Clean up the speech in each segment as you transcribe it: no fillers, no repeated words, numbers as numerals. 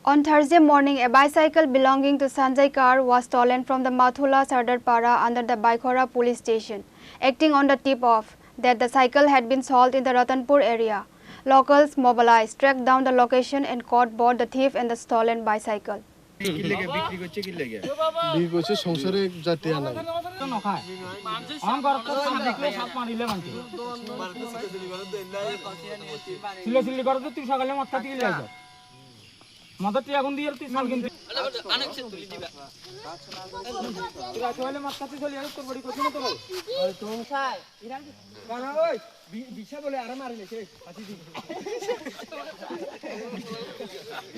On Thursday morning, a bicycle belonging to Sanjay Kar was stolen from the Mathula Sardarpara under the Baikora police station. Acting on the tip-off that the cycle had been sold in the Ratanpur area, locals mobilized, tracked down the location and caught both the thief and the stolen bicycle. মদতি আগুন দিয়ে তুই সাল কিন্তু আনেকছে তুলি দিবা তুই আসলে মাছাতে চলে আর তোর বড়ি কইছ না তো ভাই আরে তুমি সাই ইরান কানা ওই বিছা বলে আরে মারি লেছে আসি দি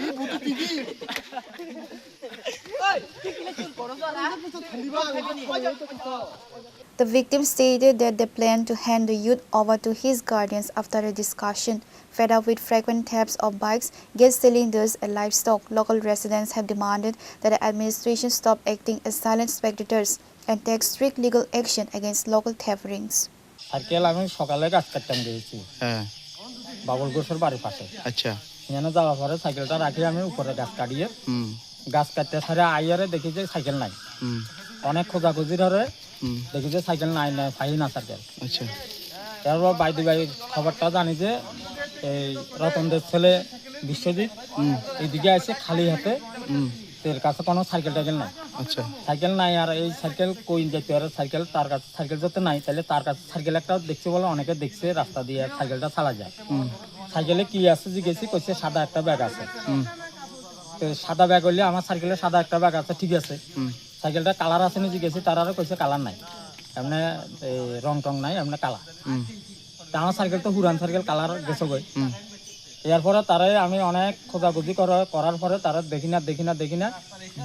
এই বুটি টিকি ওই টিকিলে চুল করো তো না The victim stated that they planned to hand the youth over to his guardians after a discussion. Fed up with frequent thefts of bikes, gas cylinders and livestock, local residents have demanded that the administration stop acting as silent spectators and take strict legal action against local theft rings. Cycle আমি সকালে গাছ কাটতাম গিয়েছি হ্যাঁ বাবুল গোসের বাড়ির পাশে আচ্ছা এখানে যাওয়ার পরে সাইকেলটা রাখি আমি উপরে গাছ কাটিয়ে গাছ কাটতে সারে আইয়ারে দেখি যে সাইকেল নাই অনেক খোঁজাখুঁজি ধরে দেখি যে সাইকেল নাই না পাই না সাইকেল আচ্ছা তারপর বাইদি বাই খবরটা জানি যে এই রতনদের ছেলে বিশ্বজিৎ এইদিকে আসে খালি হাতে এর কাছে কোনো সাইকেল টাইকেল নাই আচ্ছা সাইকেল নাই আর এই সাইকেল কই যেতে আর সাইকেল তার কাছে সাইকেল যত নাই তাহলে তার কাছে সাইকেল একটা দেখছে বলে অনেকে দেখছে রাস্তা দিয়ে সাইকেলটা চালা যায় সাইকেলে কি আছে জিজ্ঞেসি কইছে সাদা একটা ব্যাগ আছে তো সাদা ব্যাগ হইলে আমার সাইকেলে সাদা একটা ব্যাগ আছে ঠিক আছে সাইকেলটা কালার আছে নি জিজ্ঞেসি তারারও কইছে কালার নাই এমনি রং টং নাই এমনি কালার তা আমার সাইকেল তো পুরান সাইকেল কালার গেছে গই এরপরে তারাই আমি অনেক খোঁজাখুঁজি করার পরে তারা দেখি না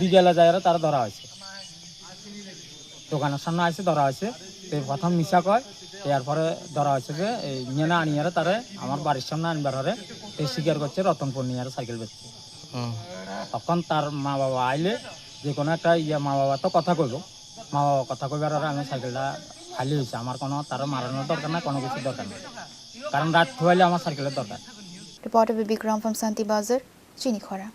বিকেলে যায় তারা ধরা হয়েছে দোকানের সামনে আসে ধরা হয়েছে প্রথম মিশা কয় এরপরে ধরা হয়েছে যে এই নিয়ে না আনিয়ারে তারা আমার বাড়ির সামনে আনবার হরে স্বীকার করছে রতনপুর নিয়ে সাইকেল বেচছে তখন তার মা বাবা আইলে যে কোনো একটা মা বাবা তো কথা কইব মা বাবা কথা কইবার আর আমি সাইকেলটা খালি হয়েছে আমার কোনো তারা মারানোর দরকার না কোনো কিছু দরকার নেই কারণ রাত হইলে আমার সাইকেলের দরকার Reporter Bibikram from Santi Bazar, Chinikhora.